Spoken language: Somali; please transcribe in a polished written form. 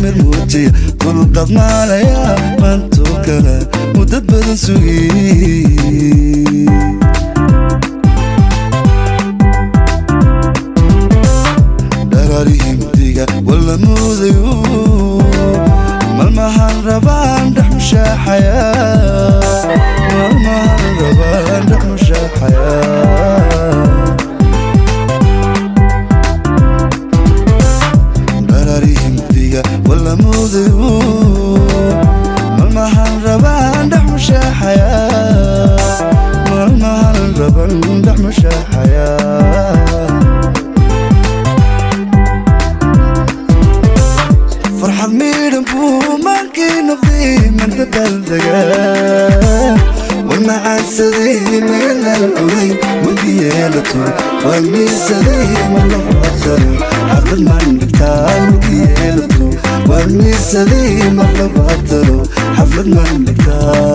samir muujiya dulqaad maalaya maantoo kale muddo badan sugay dharaarihimdiga wala muudayo malmahan rabaan dhex mushaaxayaa malmahan rabaan dhex mushaaxayaa dharaarihimdiga wala muudayo malmahan rabaan dhex mushaaxayaa malmahan rabaan dhex mushaaxayaa فرحة ميرن بومان كي نفضي من تبلدقا والمعاسدي من العلي مكيالته والميسدي من الأخر حفظ من بكتال مكيالته والميسدي من الأخر حفظ من بكتال